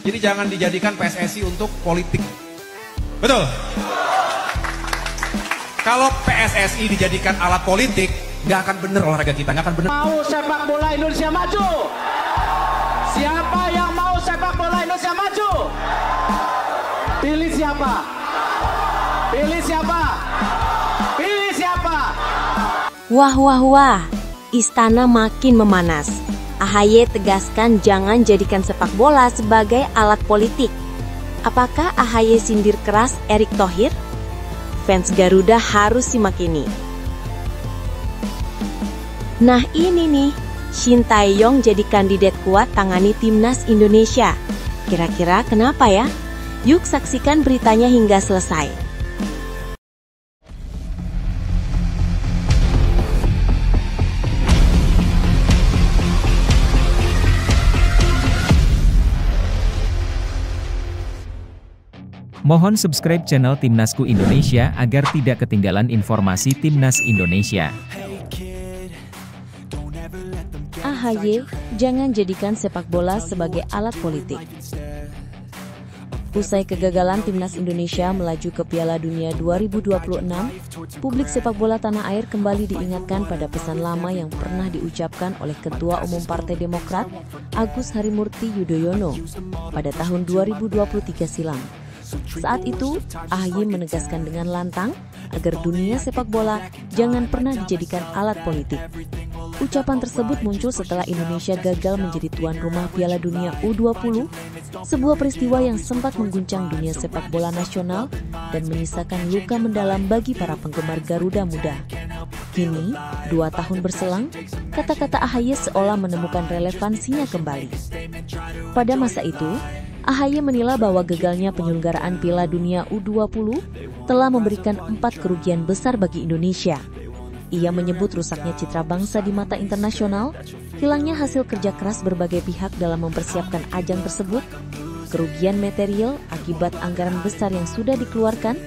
Jadi jangan dijadikan PSSI untuk politik. Betul? Kalau PSSI dijadikan alat politik, nggak akan bener olahraga kita, nggak akan bener. Mau sepak bola Indonesia maju? Siapa yang mau sepak bola Indonesia maju? Pilih siapa? Pilih siapa? Pilih siapa? Wah wah wah, istana makin memanas. AHY tegaskan jangan jadikan sepak bola sebagai alat politik. Apakah AHY sindir keras Erick Thohir? Fans Garuda harus simak ini. Nah ini nih, Shin Tae-yong jadi kandidat kuat tangani timnas Indonesia. Kira-kira kenapa ya? Yuk saksikan beritanya hingga selesai. Mohon subscribe channel Timnasku Indonesia agar tidak ketinggalan informasi Timnas Indonesia. AHY, jangan jadikan sepak bola sebagai alat politik. Usai kegagalan Timnas Indonesia melaju ke Piala Dunia 2026, publik sepak bola tanah air kembali diingatkan pada pesan lama yang pernah diucapkan oleh Ketua Umum Partai Demokrat, Agus Harimurti Yudhoyono, pada tahun 2023 silam. Saat itu, AHY menegaskan dengan lantang agar dunia sepak bola jangan pernah dijadikan alat politik. Ucapan tersebut muncul setelah Indonesia gagal menjadi tuan rumah Piala Dunia U20, sebuah peristiwa yang sempat mengguncang dunia sepak bola nasional dan menyisakan luka mendalam bagi para penggemar Garuda Muda. Kini, 2 tahun berselang, kata-kata AHY seolah menemukan relevansinya kembali. Pada masa itu, AHY menilai bahwa gagalnya penyelenggaraan Piala Dunia U20 telah memberikan 4 kerugian besar bagi Indonesia. Ia menyebut rusaknya citra bangsa di mata internasional, hilangnya hasil kerja keras berbagai pihak dalam mempersiapkan ajang tersebut, kerugian material akibat anggaran besar yang sudah dikeluarkan,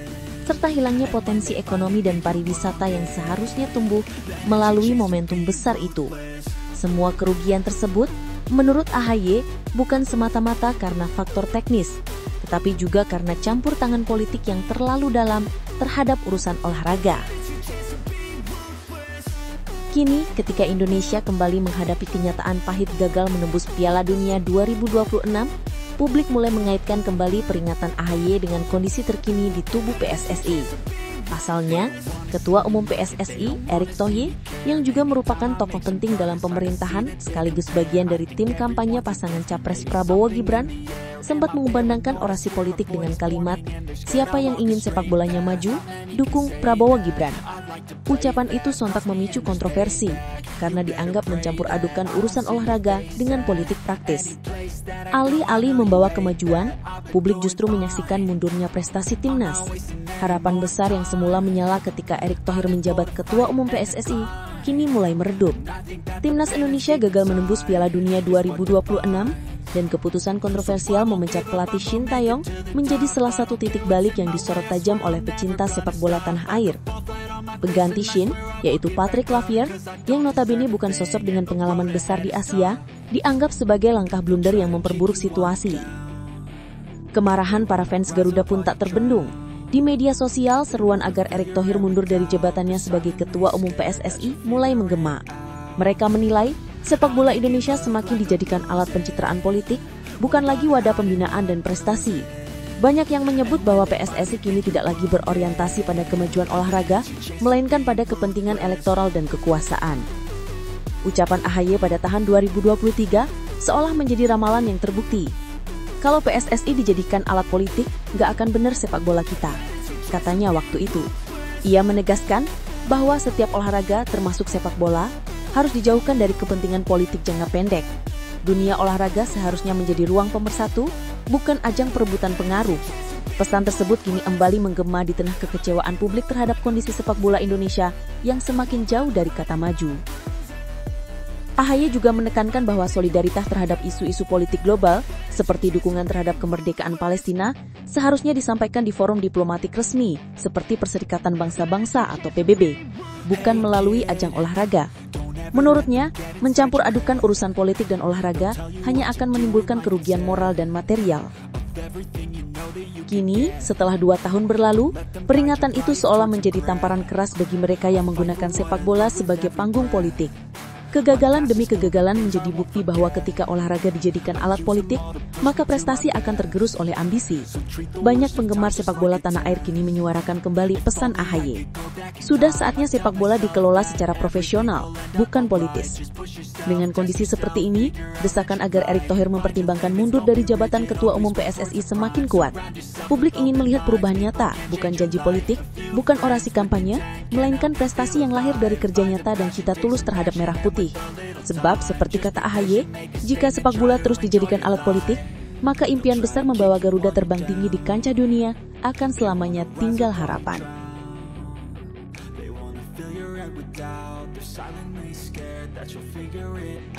serta hilangnya potensi ekonomi dan pariwisata yang seharusnya tumbuh melalui momentum besar itu. Semua kerugian tersebut, menurut AHY, bukan semata-mata karena faktor teknis, tetapi juga karena campur tangan politik yang terlalu dalam terhadap urusan olahraga. Kini, ketika Indonesia kembali menghadapi kenyataan pahit gagal menembus Piala Dunia 2026, publik mulai mengaitkan kembali peringatan AHY dengan kondisi terkini di tubuh PSSI. Pasalnya, Ketua Umum PSSI, Erick Thohir, yang juga merupakan tokoh penting dalam pemerintahan sekaligus bagian dari tim kampanye pasangan Capres Prabowo Gibran, sempat mengumandangkan orasi politik dengan kalimat, "Siapa yang ingin sepak bolanya maju, dukung Prabowo Gibran." Ucapan itu sontak memicu kontroversi, karena dianggap mencampur adukan urusan olahraga dengan politik praktis. Alih-alih membawa kemajuan, publik justru menyaksikan mundurnya prestasi timnas. Harapan besar yang semula menyala ketika Erick Thohir menjabat Ketua Umum PSSI, kini mulai meredup. Timnas Indonesia gagal menembus Piala Dunia 2026, dan keputusan kontroversial memecat pelatih Shin Tae-yong menjadi salah satu titik balik yang disorot tajam oleh pecinta sepak bola tanah air. Pengganti Shin, yaitu Patrick Lavier, yang notabene bukan sosok dengan pengalaman besar di Asia, dianggap sebagai langkah blunder yang memperburuk situasi. Kemarahan para fans Garuda pun tak terbendung. Di media sosial, seruan agar Erick Thohir mundur dari jabatannya sebagai Ketua Umum PSSI mulai menggema. Mereka menilai, sepak bola Indonesia semakin dijadikan alat pencitraan politik, bukan lagi wadah pembinaan dan prestasi. Banyak yang menyebut bahwa PSSI kini tidak lagi berorientasi pada kemajuan olahraga, melainkan pada kepentingan elektoral dan kekuasaan. Ucapan AHY pada tahun 2023 seolah menjadi ramalan yang terbukti. Kalau PSSI dijadikan alat politik, nggak akan benar sepak bola kita, katanya waktu itu. Ia menegaskan bahwa setiap olahraga, termasuk sepak bola, harus dijauhkan dari kepentingan politik jangka pendek. Dunia olahraga seharusnya menjadi ruang pemersatu, bukan ajang perebutan pengaruh. Pesan tersebut kini kembali menggema di tengah kekecewaan publik terhadap kondisi sepak bola Indonesia yang semakin jauh dari kata maju. AHY juga menekankan bahwa solidaritas terhadap isu-isu politik global, seperti dukungan terhadap kemerdekaan Palestina, seharusnya disampaikan di forum diplomatik resmi, seperti Perserikatan Bangsa-Bangsa atau PBB, bukan melalui ajang olahraga. Menurutnya, mencampur adukan urusan politik dan olahraga hanya akan menimbulkan kerugian moral dan material. Kini, setelah 2 tahun berlalu, peringatan itu seolah menjadi tamparan keras bagi mereka yang menggunakan sepak bola sebagai panggung politik. Kegagalan demi kegagalan menjadi bukti bahwa ketika olahraga dijadikan alat politik, maka prestasi akan tergerus oleh ambisi. Banyak penggemar sepak bola tanah air kini menyuarakan kembali pesan AHY. Sudah saatnya sepak bola dikelola secara profesional, bukan politis. Dengan kondisi seperti ini, desakan agar Erick Thohir mempertimbangkan mundur dari jabatan Ketua Umum PSSI semakin kuat. Publik ingin melihat perubahan nyata, bukan janji politik, bukan orasi kampanye, melainkan prestasi yang lahir dari kerja nyata dan cita tulus terhadap merah putih. Sebab, seperti kata AHY, jika sepak bola terus dijadikan alat politik, maka impian besar membawa Garuda terbang tinggi di kancah dunia akan selamanya tinggal harapan.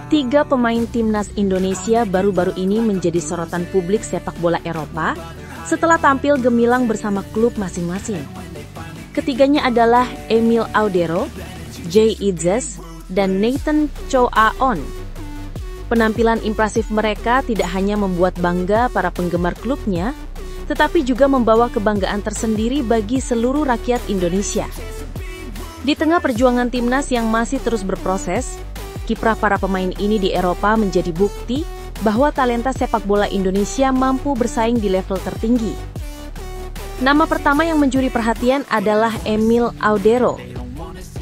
Tiga pemain timnas Indonesia baru-baru ini menjadi sorotan publik sepak bola Eropa setelah tampil gemilang bersama klub masing-masing. Ketiganya adalah Emil Audero, Jay Itzes, dan Nathan Chow-aon. Penampilan impresif mereka tidak hanya membuat bangga para penggemar klubnya, tetapi juga membawa kebanggaan tersendiri bagi seluruh rakyat Indonesia. Di tengah perjuangan timnas yang masih terus berproses, kiprah para pemain ini di Eropa menjadi bukti bahwa talenta sepak bola Indonesia mampu bersaing di level tertinggi. Nama pertama yang mencuri perhatian adalah Emil Audero.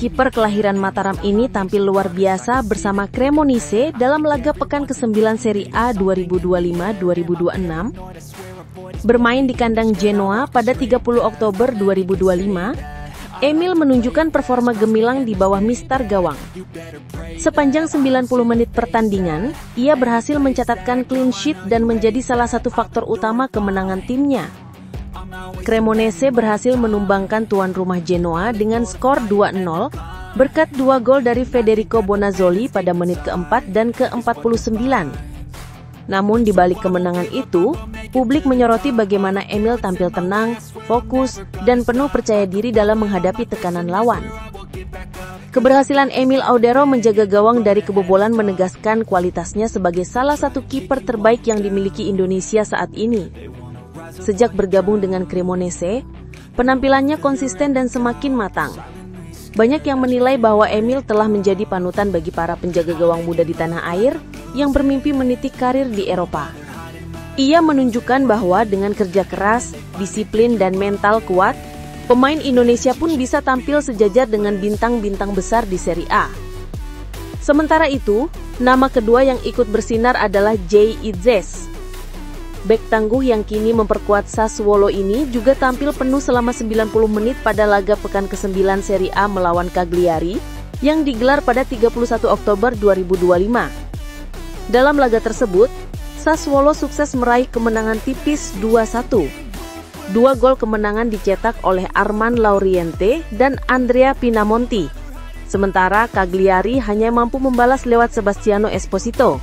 Kiper kelahiran Mataram ini tampil luar biasa bersama Cremonese dalam laga pekan ke-9 Serie A 2025-2026. Bermain di kandang Genoa pada 30 Oktober 2025, Emil menunjukkan performa gemilang di bawah mistar gawang. Sepanjang 90 menit pertandingan, ia berhasil mencatatkan clean sheet dan menjadi salah satu faktor utama kemenangan timnya. Cremonese berhasil menumbangkan tuan rumah Genoa dengan skor 2-0 berkat 2 gol dari Federico Bonazzoli pada menit ke-4 dan ke-49. Namun di balik kemenangan itu, publik menyoroti bagaimana Emil tampil tenang, fokus, dan penuh percaya diri dalam menghadapi tekanan lawan. Keberhasilan Emil Audero menjaga gawang dari kebobolan menegaskan kualitasnya sebagai salah satu kiper terbaik yang dimiliki Indonesia saat ini. Sejak bergabung dengan Cremonese, penampilannya konsisten dan semakin matang. Banyak yang menilai bahwa Emil telah menjadi panutan bagi para penjaga gawang muda di tanah air yang bermimpi meniti karir di Eropa. Ia menunjukkan bahwa dengan kerja keras, disiplin, dan mental kuat, pemain Indonesia pun bisa tampil sejajar dengan bintang-bintang besar di Serie A. Sementara itu, nama kedua yang ikut bersinar adalah Jay Itzes. Bek tangguh yang kini memperkuat Sassuolo ini juga tampil penuh selama 90 menit pada laga pekan ke-9 Serie A melawan Cagliari yang digelar pada 31 Oktober 2025. Dalam laga tersebut, Sassuolo sukses meraih kemenangan tipis 2-1. 2 gol kemenangan dicetak oleh Armand Lauriente dan Andrea Pinamonti. Sementara Cagliari hanya mampu membalas lewat Sebastiano Esposito.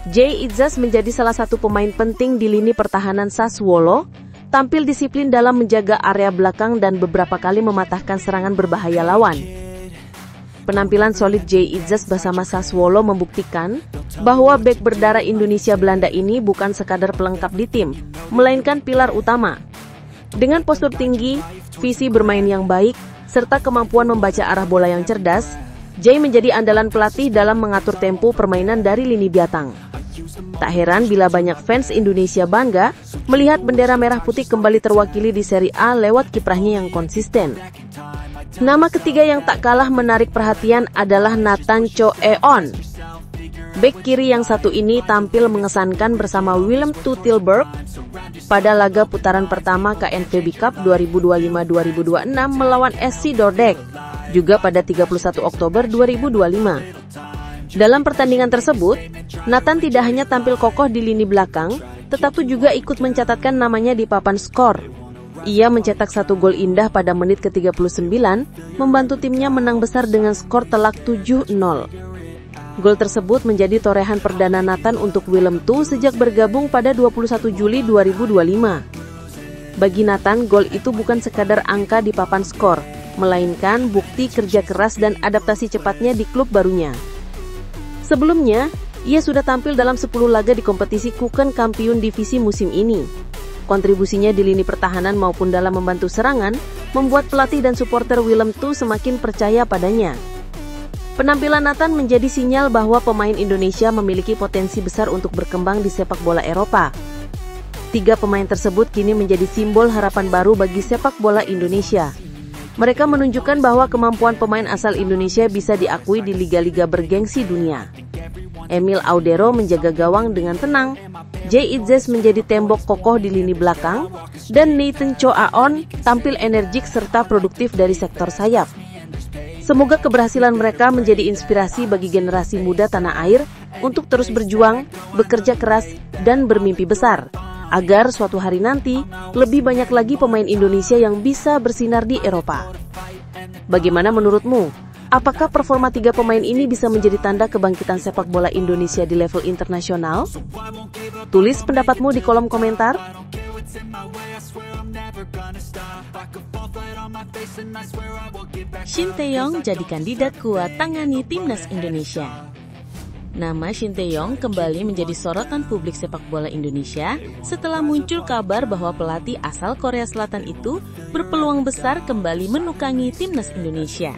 Jay Itzes menjadi salah satu pemain penting di lini pertahanan Sassuolo, tampil disiplin dalam menjaga area belakang dan beberapa kali mematahkan serangan berbahaya lawan. Penampilan solid Jay Itzes bersama Sassuolo membuktikan bahwa bek berdarah Indonesia Belanda ini bukan sekadar pelengkap di tim, melainkan pilar utama. Dengan postur tinggi, visi bermain yang baik, serta kemampuan membaca arah bola yang cerdas, Jay menjadi andalan pelatih dalam mengatur tempo permainan dari lini belakang. Tak heran bila banyak fans Indonesia bangga melihat bendera merah putih kembali terwakili di Serie A lewat kiprahnya yang konsisten. Nama ketiga yang tak kalah menarik perhatian adalah Nathan Chow-aon. Bek kiri yang satu ini tampil mengesankan bersama Willem Tilburg pada laga putaran pertama KNVB Cup 2025-2026 melawan SC Dordrecht, juga pada 31 Oktober 2025. Dalam pertandingan tersebut, Nathan tidak hanya tampil kokoh di lini belakang, tetapi juga ikut mencatatkan namanya di papan skor. Ia mencetak 1 gol indah pada menit ke-39, membantu timnya menang besar dengan skor telak 7-0. Gol tersebut menjadi torehan perdana Nathan untuk Willem II sejak bergabung pada 21 Juli 2025. Bagi Nathan, gol itu bukan sekadar angka di papan skor, melainkan bukti kerja keras dan adaptasi cepatnya di klub barunya. Sebelumnya, ia sudah tampil dalam 10 laga di kompetisi Kuken Kampiun divisi musim ini. Kontribusinya di lini pertahanan maupun dalam membantu serangan membuat pelatih dan supporter Willem II semakin percaya padanya. Penampilan Nathan menjadi sinyal bahwa pemain Indonesia memiliki potensi besar untuk berkembang di sepak bola Eropa. 3 pemain tersebut kini menjadi simbol harapan baru bagi sepak bola Indonesia. Mereka menunjukkan bahwa kemampuan pemain asal Indonesia bisa diakui di liga-liga bergengsi dunia. Emil Audero menjaga gawang dengan tenang, Jay Itzes menjadi tembok kokoh di lini belakang, dan Nathan Cho Aon tampil energik serta produktif dari sektor sayap. Semoga keberhasilan mereka menjadi inspirasi bagi generasi muda tanah air untuk terus berjuang, bekerja keras, dan bermimpi besar, agar suatu hari nanti lebih banyak lagi pemain Indonesia yang bisa bersinar di Eropa. Bagaimana menurutmu? Apakah performa 3 pemain ini bisa menjadi tanda kebangkitan sepak bola Indonesia di level internasional? Tulis pendapatmu di kolom komentar. Shin Tae-yong jadi kandidat kuat tangani timnas Indonesia. Nama Shin Tae-yong kembali menjadi sorotan publik sepak bola Indonesia setelah muncul kabar bahwa pelatih asal Korea Selatan itu berpeluang besar kembali menukangi timnas Indonesia.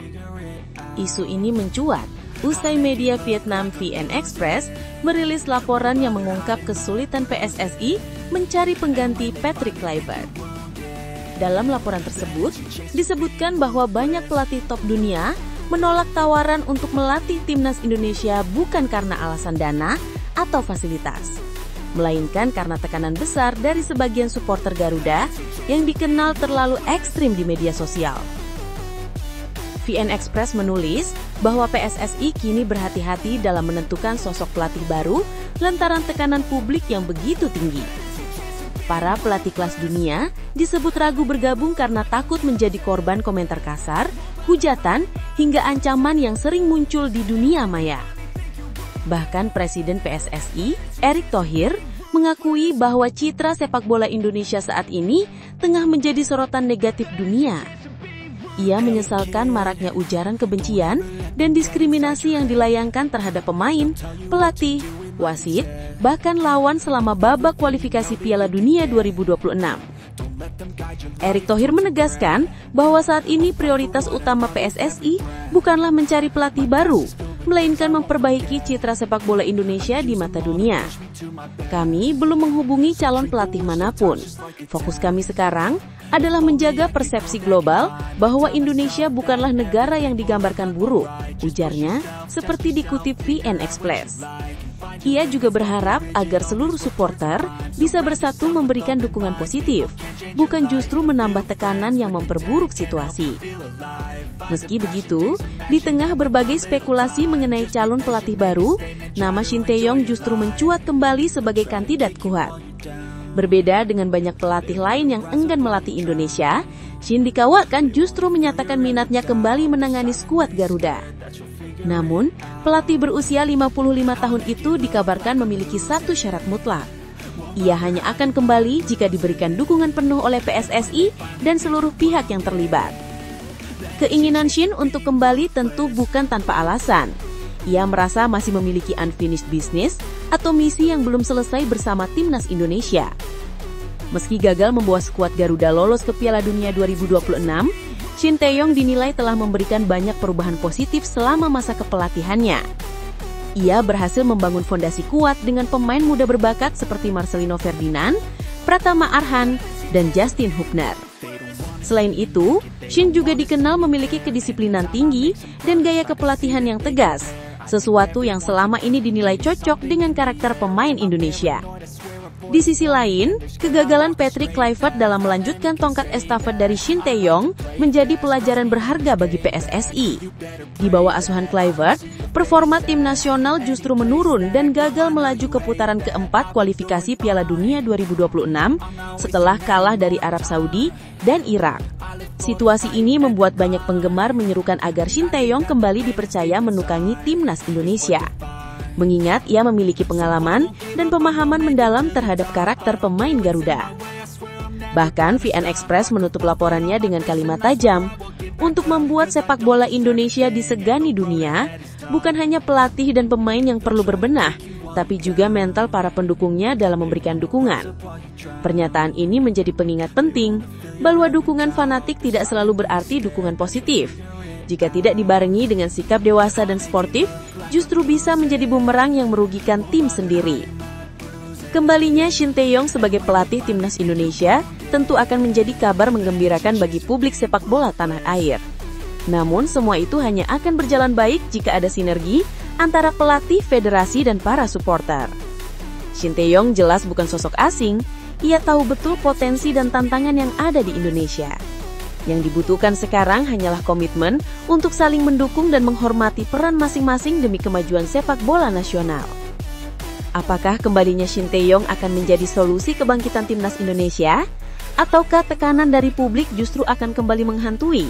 Isu ini mencuat usai media Vietnam VN Express merilis laporan yang mengungkap kesulitan PSSI mencari pengganti Patrick Kluivert. Dalam laporan tersebut, disebutkan bahwa banyak pelatih top dunia menolak tawaran untuk melatih timnas Indonesia bukan karena alasan dana atau fasilitas, melainkan karena tekanan besar dari sebagian supporter Garuda yang dikenal terlalu ekstrim di media sosial. VN Express menulis bahwa PSSI kini berhati-hati dalam menentukan sosok pelatih baru lantaran tekanan publik yang begitu tinggi. Para pelatih kelas dunia disebut ragu bergabung karena takut menjadi korban komentar kasar, hujatan, hingga ancaman yang sering muncul di dunia maya. Bahkan Presiden PSSI, Erick Thohir, mengakui bahwa citra sepak bola Indonesia saat ini tengah menjadi sorotan negatif dunia. Ia menyesalkan maraknya ujaran kebencian dan diskriminasi yang dilayangkan terhadap pemain, pelatih, wasit, bahkan lawan selama babak kualifikasi Piala Dunia 2026. Erick Thohir menegaskan bahwa saat ini prioritas utama PSSI bukanlah mencari pelatih baru, melainkan memperbaiki citra sepak bola Indonesia di mata dunia. Kami belum menghubungi calon pelatih manapun. Fokus kami sekarang adalah menjaga persepsi global bahwa Indonesia bukanlah negara yang digambarkan buruk, ujarnya, seperti dikutip VN Express. Ia juga berharap agar seluruh supporter bisa bersatu memberikan dukungan positif, bukan justru menambah tekanan yang memperburuk situasi. Meski begitu, di tengah berbagai spekulasi mengenai calon pelatih baru, nama Shin Tae-yong justru mencuat kembali sebagai kandidat kuat. Berbeda dengan banyak pelatih lain yang enggan melatih Indonesia, Shin dikawakan justru menyatakan minatnya kembali menangani skuad Garuda. Namun, pelatih berusia 55 tahun itu dikabarkan memiliki satu syarat mutlak. Ia hanya akan kembali jika diberikan dukungan penuh oleh PSSI dan seluruh pihak yang terlibat. Keinginan Shin untuk kembali tentu bukan tanpa alasan. Ia merasa masih memiliki unfinished business atau misi yang belum selesai bersama timnas Indonesia. Meski gagal membawa skuad Garuda lolos ke Piala Dunia 2026, Shin Tae-yong dinilai telah memberikan banyak perubahan positif selama masa kepelatihannya. Ia berhasil membangun fondasi kuat dengan pemain muda berbakat seperti Marcelino Ferdinand, Pratama Arhan, dan Justin Hubner. Selain itu, Shin juga dikenal memiliki kedisiplinan tinggi dan gaya kepelatihan yang tegas, sesuatu yang selama ini dinilai cocok dengan karakter pemain Indonesia. Di sisi lain, kegagalan Patrick Kluivert dalam melanjutkan tongkat estafet dari Shin Tae-yong menjadi pelajaran berharga bagi PSSI. Di bawah asuhan Kluivert, performa tim nasional justru menurun dan gagal melaju ke putaran keempat kualifikasi Piala Dunia 2026 setelah kalah dari Arab Saudi dan Irak. Situasi ini membuat banyak penggemar menyerukan agar Shin Tae-yong kembali dipercaya menukangi timnas Indonesia. Mengingat ia memiliki pengalaman dan pemahaman mendalam terhadap karakter pemain Garuda. Bahkan VN Express menutup laporannya dengan kalimat tajam, Untuk membuat sepak bola Indonesia disegani dunia, bukan hanya pelatih dan pemain yang perlu berbenah, tapi juga mental para pendukungnya dalam memberikan dukungan. Pernyataan ini menjadi pengingat penting bahwa dukungan fanatik tidak selalu berarti dukungan positif. Jika tidak dibarengi dengan sikap dewasa dan sportif, justru bisa menjadi bumerang yang merugikan tim sendiri. Kembalinya Shin Tae-yong sebagai pelatih timnas Indonesia tentu akan menjadi kabar menggembirakan bagi publik sepak bola tanah air. Namun semua itu hanya akan berjalan baik jika ada sinergi antara pelatih, federasi, dan para supporter. Shin Tae-yong jelas bukan sosok asing, ia tahu betul potensi dan tantangan yang ada di Indonesia. Yang dibutuhkan sekarang hanyalah komitmen untuk saling mendukung dan menghormati peran masing-masing demi kemajuan sepak bola nasional. Apakah kembalinya Shin Tae-yong akan menjadi solusi kebangkitan timnas Indonesia? Ataukah tekanan dari publik justru akan kembali menghantui?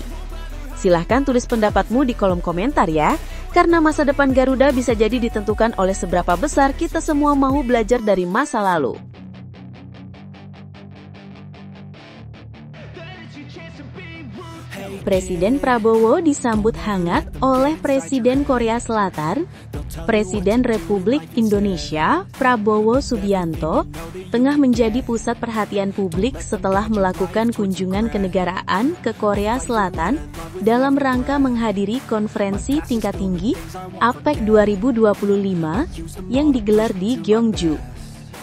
Silahkan tulis pendapatmu di kolom komentar ya, karena masa depan Garuda bisa jadi ditentukan oleh seberapa besar kita semua mau belajar dari masa lalu. Presiden Prabowo disambut hangat oleh Presiden Korea Selatan. Presiden Republik Indonesia, Prabowo Subianto, tengah menjadi pusat perhatian publik setelah melakukan kunjungan kenegaraan ke Korea Selatan dalam rangka menghadiri konferensi tingkat tinggi APEC 2025 yang digelar di Gyeongju.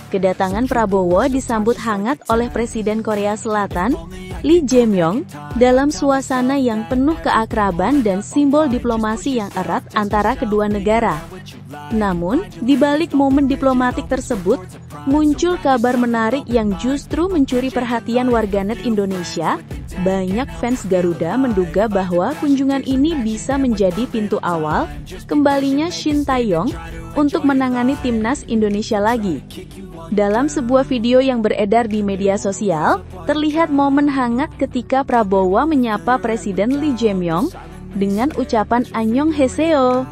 Kedatangan Prabowo disambut hangat oleh Presiden Korea Selatan, Lee Jae-myung, dalam suasana yang penuh keakraban dan simbol diplomasi yang erat antara kedua negara. Namun, di balik momen diplomatik tersebut, muncul kabar menarik yang justru mencuri perhatian warganet Indonesia. Banyak fans Garuda menduga bahwa kunjungan ini bisa menjadi pintu awal kembalinya Shin Tae-yong untuk menangani timnas Indonesia lagi. Dalam sebuah video yang beredar di media sosial, terlihat momen hangat ketika Prabowo menyapa Presiden Lee Jae-myung dengan ucapan Annyeonghaseyo.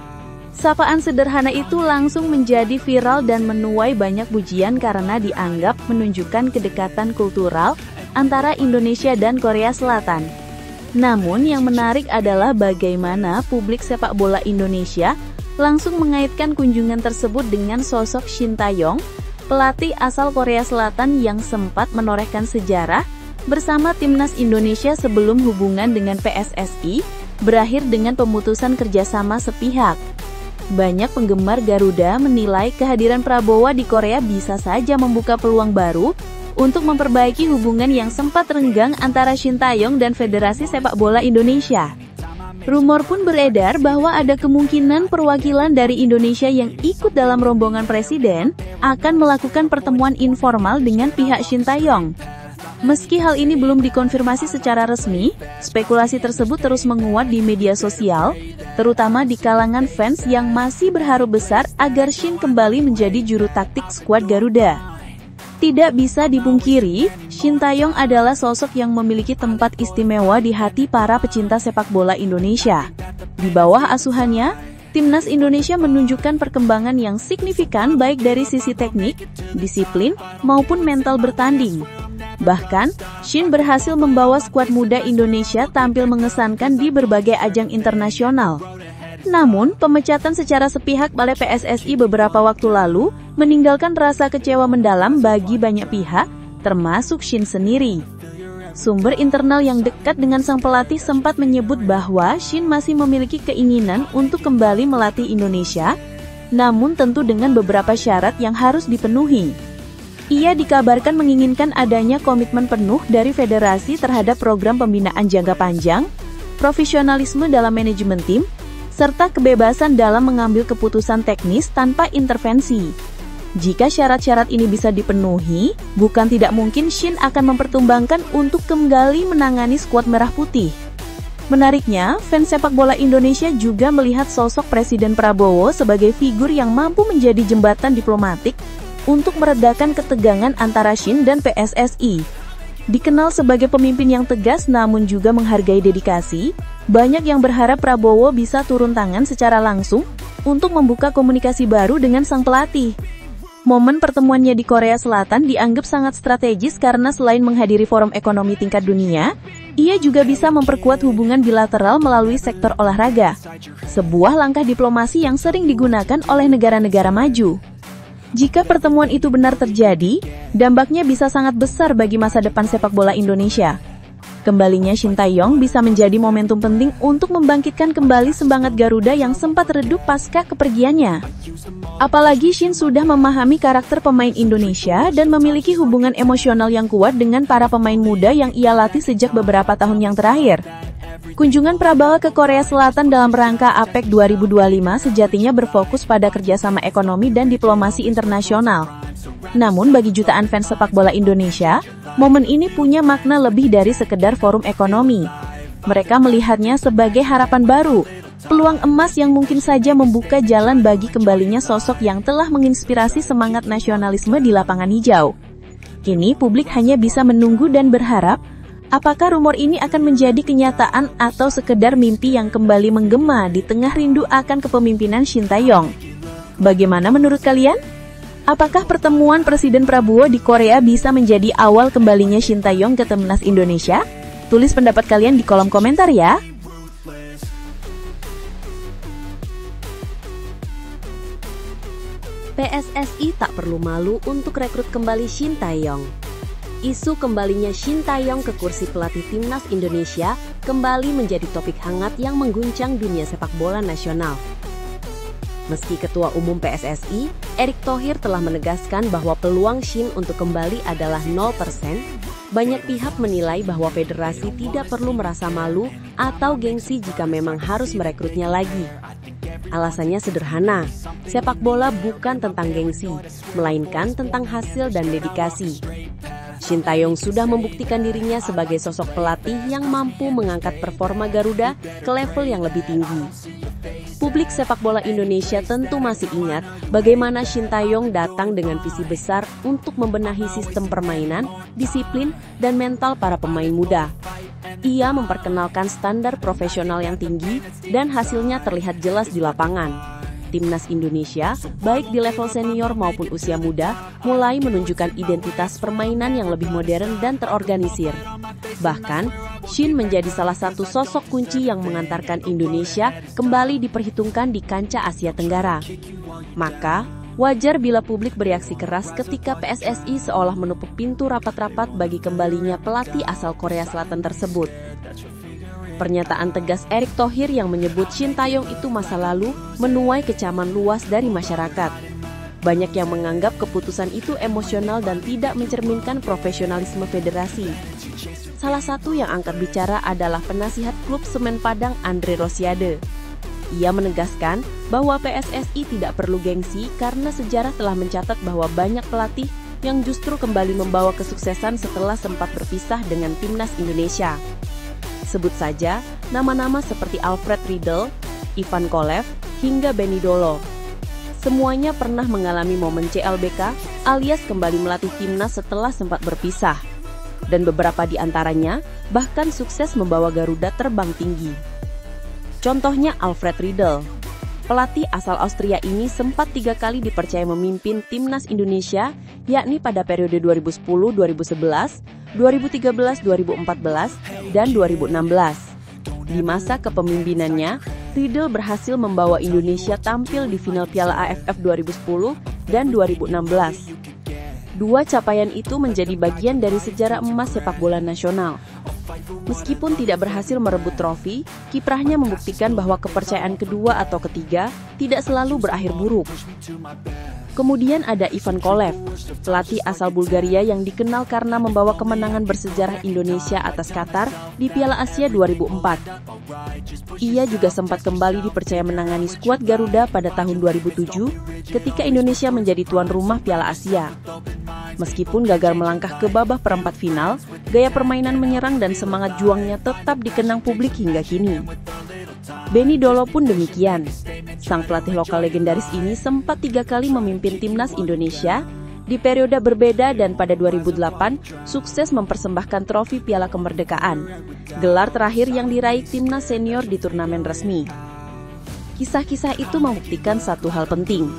Sapaan sederhana itu langsung menjadi viral dan menuai banyak pujian karena dianggap menunjukkan kedekatan kultural antara Indonesia dan Korea Selatan. Namun yang menarik adalah bagaimana publik sepak bola Indonesia langsung mengaitkan kunjungan tersebut dengan sosok Shin Tae-yong, pelatih asal Korea Selatan yang sempat menorehkan sejarah bersama timnas Indonesia sebelum hubungan dengan PSSI berakhir dengan pemutusan kerjasama sepihak. Banyak penggemar Garuda menilai kehadiran Prabowo di Korea bisa saja membuka peluang baru untuk memperbaiki hubungan yang sempat renggang antara Shin Tae-yong dan Federasi Sepak Bola Indonesia. Rumor pun beredar bahwa ada kemungkinan perwakilan dari Indonesia yang ikut dalam rombongan presiden akan melakukan pertemuan informal dengan pihak Shin Tae-yong. Meski hal ini belum dikonfirmasi secara resmi, spekulasi tersebut terus menguat di media sosial, terutama di kalangan fans yang masih berharap besar agar Shin kembali menjadi juru taktik skuad Garuda. Tidak bisa dipungkiri, Shin Tae-yong adalah sosok yang memiliki tempat istimewa di hati para pecinta sepak bola Indonesia. Di bawah asuhannya, timnas Indonesia menunjukkan perkembangan yang signifikan baik dari sisi teknik, disiplin, maupun mental bertanding. Bahkan, Shin berhasil membawa skuad muda Indonesia tampil mengesankan di berbagai ajang internasional. Namun, pemecatan secara sepihak oleh PSSI beberapa waktu lalu meninggalkan rasa kecewa mendalam bagi banyak pihak, termasuk Shin sendiri. Sumber internal yang dekat dengan sang pelatih sempat menyebut bahwa Shin masih memiliki keinginan untuk kembali melatih Indonesia, namun tentu dengan beberapa syarat yang harus dipenuhi. Ia dikabarkan menginginkan adanya komitmen penuh dari federasi terhadap program pembinaan jangka panjang, profesionalisme dalam manajemen tim, serta kebebasan dalam mengambil keputusan teknis tanpa intervensi. Jika syarat-syarat ini bisa dipenuhi, bukan tidak mungkin Shin akan mempertimbangkan untuk kembali menangani skuad merah putih. Menariknya, fans sepak bola Indonesia juga melihat sosok Presiden Prabowo sebagai figur yang mampu menjadi jembatan diplomatik untuk meredakan ketegangan antara Shin dan PSSI. Dikenal sebagai pemimpin yang tegas namun juga menghargai dedikasi, banyak yang berharap Prabowo bisa turun tangan secara langsung untuk membuka komunikasi baru dengan sang pelatih. Momen pertemuannya di Korea Selatan dianggap sangat strategis karena selain menghadiri forum ekonomi tingkat dunia, Ia juga bisa memperkuat hubungan bilateral melalui sektor olahraga, sebuah langkah diplomasi yang sering digunakan oleh negara-negara maju. Jika pertemuan itu benar terjadi, dampaknya bisa sangat besar bagi masa depan sepak bola Indonesia. Kembalinya Shin Tae-yong bisa menjadi momentum penting untuk membangkitkan kembali semangat Garuda yang sempat redup pasca kepergiannya. Apalagi Shin sudah memahami karakter pemain Indonesia dan memiliki hubungan emosional yang kuat dengan para pemain muda yang ia latih sejak beberapa tahun yang terakhir. Kunjungan Prabawa ke Korea Selatan dalam rangka APEC 2025 sejatinya berfokus pada kerjasama ekonomi dan diplomasi internasional. Namun bagi jutaan fans sepak bola Indonesia, momen ini punya makna lebih dari sekedar forum ekonomi. Mereka melihatnya sebagai harapan baru, peluang emas yang mungkin saja membuka jalan bagi kembalinya sosok yang telah menginspirasi semangat nasionalisme di lapangan hijau. Kini publik hanya bisa menunggu dan berharap, apakah rumor ini akan menjadi kenyataan atau sekedar mimpi yang kembali menggema di tengah rindu akan kepemimpinan Shin Tae-yong. Bagaimana menurut kalian? Apakah pertemuan Presiden Prabowo di Korea bisa menjadi awal kembalinya Shin Tae-yong ke timnas Indonesia? Tulis pendapat kalian di kolom komentar ya. PSSI tak perlu malu untuk rekrut kembali Shin Tae-yong. Isu kembalinya Shin Tae-yong ke kursi pelatih timnas Indonesia kembali menjadi topik hangat yang mengguncang dunia sepak bola nasional. Meski Ketua Umum PSSI, Erick Thohir telah menegaskan bahwa peluang Shin untuk kembali adalah 0%, banyak pihak menilai bahwa federasi tidak perlu merasa malu atau gengsi jika memang harus merekrutnya lagi. Alasannya sederhana, sepak bola bukan tentang gengsi, melainkan tentang hasil dan dedikasi. Shin Tae-yong sudah membuktikan dirinya sebagai sosok pelatih yang mampu mengangkat performa Garuda ke level yang lebih tinggi. Publik sepak bola Indonesia tentu masih ingat bagaimana Shin Tae-yong datang dengan visi besar untuk membenahi sistem permainan, disiplin, dan mental para pemain muda. Ia memperkenalkan standar profesional yang tinggi dan hasilnya terlihat jelas di lapangan. Timnas Indonesia, baik di level senior maupun usia muda, mulai menunjukkan identitas permainan yang lebih modern dan terorganisir. Bahkan, Shin menjadi salah satu sosok kunci yang mengantarkan Indonesia kembali diperhitungkan di kancah Asia Tenggara. Maka, wajar bila publik bereaksi keras ketika PSSI seolah menepuk pintu rapat-rapat bagi kembalinya pelatih asal Korea Selatan tersebut. Pernyataan tegas Erick Thohir yang menyebut Shin Tae-yong itu masa lalu menuai kecaman luas dari masyarakat. Banyak yang menganggap keputusan itu emosional dan tidak mencerminkan profesionalisme federasi. Salah satu yang angkat bicara adalah penasihat klub Semen Padang Andre Rosiade. Ia menegaskan bahwa PSSI tidak perlu gengsi karena sejarah telah mencatat bahwa banyak pelatih yang justru kembali membawa kesuksesan setelah sempat berpisah dengan timnas Indonesia. Sebut saja nama-nama seperti Alfred Riedel, Ivan Kolev, hingga Benny Dolo. Semuanya pernah mengalami momen CLBK alias kembali melatih timnas setelah sempat berpisah. Dan beberapa di antaranya bahkan sukses membawa Garuda terbang tinggi. Contohnya Alfred Riedel. Pelatih asal Austria ini sempat 3 kali dipercaya memimpin timnas Indonesia, yakni pada periode 2010-2011, 2013-2014, dan 2016. Di masa kepemimpinannya, Riedel berhasil membawa Indonesia tampil di final Piala AFF 2010 dan 2016. Dua capaian itu menjadi bagian dari sejarah emas sepak bola nasional. Meskipun tidak berhasil merebut trofi, kiprahnya membuktikan bahwa kepercayaan kedua atau ketiga tidak selalu berakhir buruk. Kemudian ada Ivan Kolev, pelatih asal Bulgaria yang dikenal karena membawa kemenangan bersejarah Indonesia atas Qatar di Piala Asia 2004. Ia juga sempat kembali dipercaya menangani skuad Garuda pada tahun 2007 ketika Indonesia menjadi tuan rumah Piala Asia. Meskipun gagal melangkah ke babak perempat final, gaya permainan menyerang dan semangat juangnya tetap dikenang publik hingga kini. Benny Dolo pun demikian. Sang pelatih lokal legendaris ini sempat 3 kali memimpin timnas Indonesia di periode berbeda dan pada 2008 sukses mempersembahkan trofi Piala Kemerdekaan, gelar terakhir yang diraih timnas senior di turnamen resmi. Kisah-kisah itu membuktikan satu hal penting.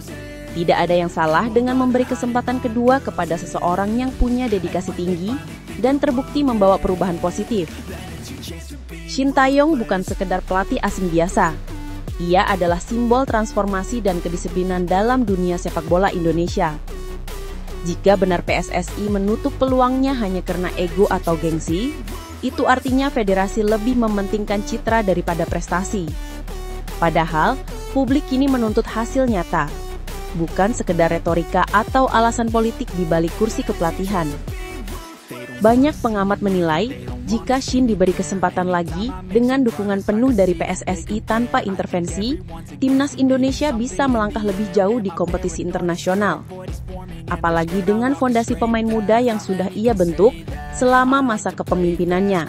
Tidak ada yang salah dengan memberi kesempatan kedua kepada seseorang yang punya dedikasi tinggi dan terbukti membawa perubahan positif. Shin Tae-yong bukan sekedar pelatih asing biasa. Ia adalah simbol transformasi dan kedisiplinan dalam dunia sepak bola Indonesia. Jika benar PSSI menutup peluangnya hanya karena ego atau gengsi, itu artinya federasi lebih mementingkan citra daripada prestasi. Padahal, publik kini menuntut hasil nyata, bukan sekedar retorika atau alasan politik di balik kursi kepelatihan. Banyak pengamat menilai, jika Shin diberi kesempatan lagi dengan dukungan penuh dari PSSI tanpa intervensi, timnas Indonesia bisa melangkah lebih jauh di kompetisi internasional. Apalagi dengan fondasi pemain muda yang sudah ia bentuk selama masa kepemimpinannya,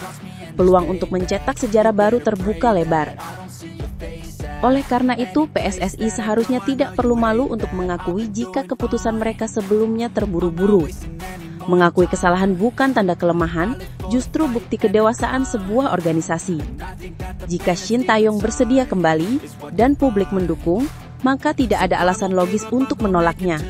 peluang untuk mencetak sejarah baru terbuka lebar. Oleh karena itu, PSSI seharusnya tidak perlu malu untuk mengakui jika keputusan mereka sebelumnya terburu-buru. Mengakui kesalahan bukan tanda kelemahan, justru bukti kedewasaan sebuah organisasi. Jika Shin Tae-yong bersedia kembali dan publik mendukung, maka tidak ada alasan logis untuk menolaknya.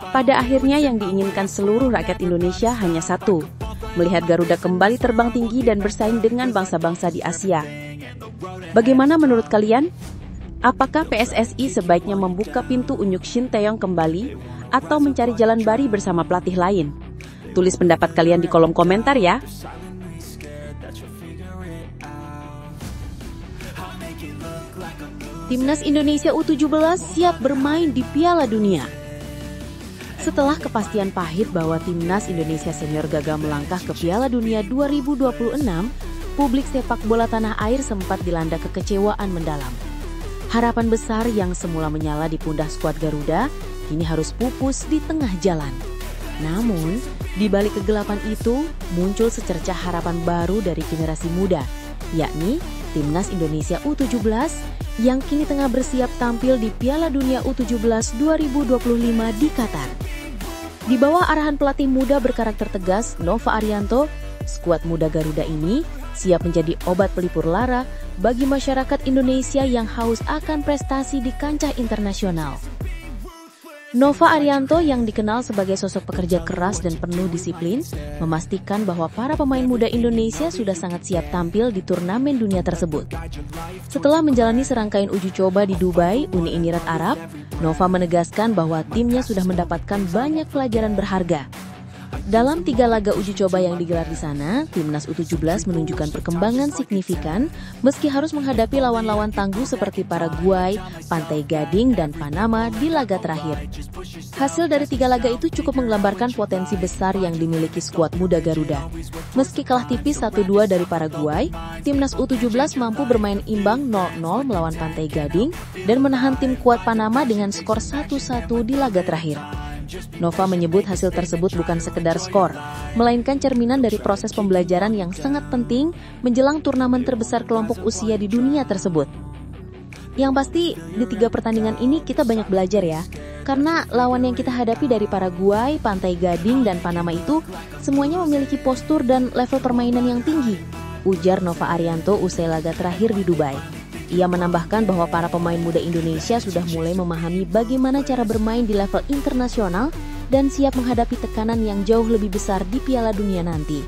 Pada akhirnya yang diinginkan seluruh rakyat Indonesia hanya satu, melihat Garuda kembali terbang tinggi dan bersaing dengan bangsa-bangsa di Asia. Bagaimana menurut kalian? Apakah PSSI sebaiknya membuka pintu unjuk Shin Tae-yong kembali atau mencari jalan baru bersama pelatih lain? Tulis pendapat kalian di kolom komentar ya. Timnas Indonesia U17 siap bermain di Piala Dunia. Setelah kepastian pahit bahwa Timnas Indonesia Senior gagal melangkah ke Piala Dunia 2026, publik sepak bola tanah air sempat dilanda kekecewaan mendalam. Harapan besar yang semula menyala di pundak skuad Garuda, kini harus pupus di tengah jalan. Namun, di balik kegelapan itu, muncul secercah harapan baru dari generasi muda, yakni Timnas Indonesia U17 yang kini tengah bersiap tampil di Piala Dunia U17 2025 di Qatar. Di bawah arahan pelatih muda berkarakter tegas, Nova Arianto, skuad muda Garuda ini siap menjadi obat pelipur lara bagi masyarakat Indonesia yang haus akan prestasi di kancah internasional. Nova Arianto yang dikenal sebagai sosok pekerja keras dan penuh disiplin, memastikan bahwa para pemain muda Indonesia sudah sangat siap tampil di turnamen dunia tersebut. Setelah menjalani serangkaian uji coba di Dubai, Uni Emirat Arab, Nova menegaskan bahwa timnya sudah mendapatkan banyak pelajaran berharga. Dalam 3 laga uji coba yang digelar di sana, Timnas U17 menunjukkan perkembangan signifikan meski harus menghadapi lawan-lawan tangguh seperti Paraguay, Pantai Gading, dan Panama di laga terakhir. Hasil dari 3 laga itu cukup menggambarkan potensi besar yang dimiliki skuad muda Garuda. Meski kalah tipis 1-2 dari Paraguay, Timnas U17 mampu bermain imbang 0-0 melawan Pantai Gading dan menahan tim kuat Panama dengan skor 1-1 di laga terakhir. Nova menyebut hasil tersebut bukan sekedar skor, melainkan cerminan dari proses pembelajaran yang sangat penting menjelang turnamen terbesar kelompok usia di dunia tersebut. Yang pasti, di 3 pertandingan ini kita banyak belajar ya, karena lawan yang kita hadapi dari Paraguay, Pantai Gading, dan Panama itu semuanya memiliki postur dan level permainan yang tinggi, ujar Nova Arianto usai laga terakhir di Dubai. Ia menambahkan bahwa para pemain muda Indonesia sudah mulai memahami bagaimana cara bermain di level internasional dan siap menghadapi tekanan yang jauh lebih besar di Piala Dunia nanti.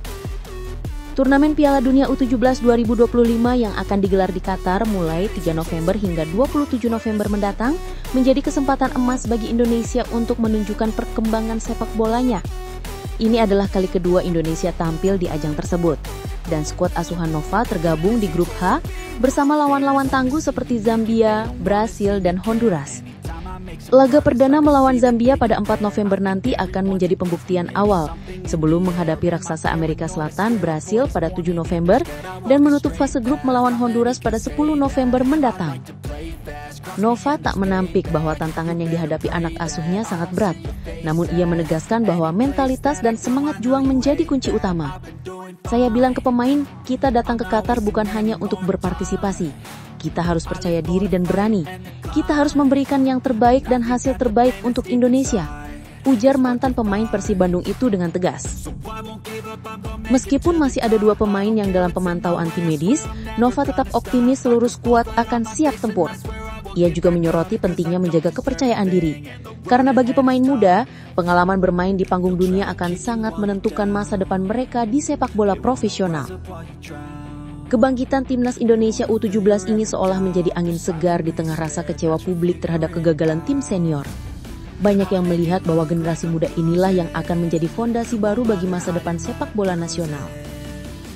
Turnamen Piala Dunia U17 2025 yang akan digelar di Qatar mulai 3 November hingga 27 November mendatang menjadi kesempatan emas bagi Indonesia untuk menunjukkan perkembangan sepak bolanya. Ini adalah kali kedua Indonesia tampil di ajang tersebut. Dan skuad asuhan Nova tergabung di grup H bersama lawan-lawan tangguh seperti Zambia, Brasil, dan Honduras. Laga perdana melawan Zambia pada 4 November nanti akan menjadi pembuktian awal sebelum menghadapi raksasa Amerika Selatan Brasil pada 7 November dan menutup fase grup melawan Honduras pada 10 November mendatang. Nova tak menampik bahwa tantangan yang dihadapi anak asuhnya sangat berat, namun ia menegaskan bahwa mentalitas dan semangat juang menjadi kunci utama. Saya bilang ke pemain, kita datang ke Qatar bukan hanya untuk berpartisipasi. Kita harus percaya diri dan berani. Kita harus memberikan yang terbaik dan hasil terbaik untuk Indonesia, ujar mantan pemain Persib Bandung itu dengan tegas. Meskipun masih ada 2 pemain yang dalam pemantauan tim medis, Nova tetap optimis seluruh skuad akan siap tempur. Ia juga menyoroti pentingnya menjaga kepercayaan diri. Karena bagi pemain muda, pengalaman bermain di panggung dunia akan sangat menentukan masa depan mereka di sepak bola profesional. Kebangkitan Timnas Indonesia U17 ini seolah menjadi angin segar di tengah rasa kecewa publik terhadap kegagalan tim senior. Banyak yang melihat bahwa generasi muda inilah yang akan menjadi fondasi baru bagi masa depan sepak bola nasional.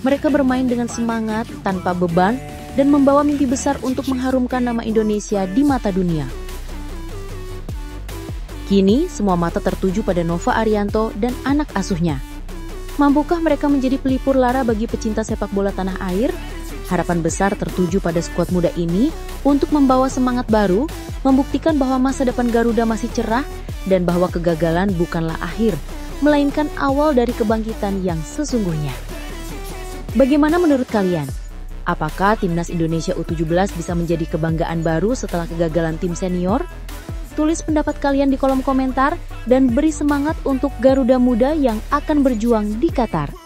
Mereka bermain dengan semangat, tanpa beban, dan membawa mimpi besar untuk mengharumkan nama Indonesia di mata dunia. Kini, semua mata tertuju pada Nova Arianto dan anak asuhnya. Mampukah mereka menjadi pelipur lara bagi pecinta sepak bola tanah air? Harapan besar tertuju pada skuad muda ini untuk membawa semangat baru, membuktikan bahwa masa depan Garuda masih cerah dan bahwa kegagalan bukanlah akhir, melainkan awal dari kebangkitan yang sesungguhnya. Bagaimana menurut kalian? Apakah Timnas Indonesia U17 bisa menjadi kebanggaan baru setelah kegagalan tim senior? Tulis pendapat kalian di kolom komentar dan beri semangat untuk Garuda Muda yang akan berjuang di Qatar.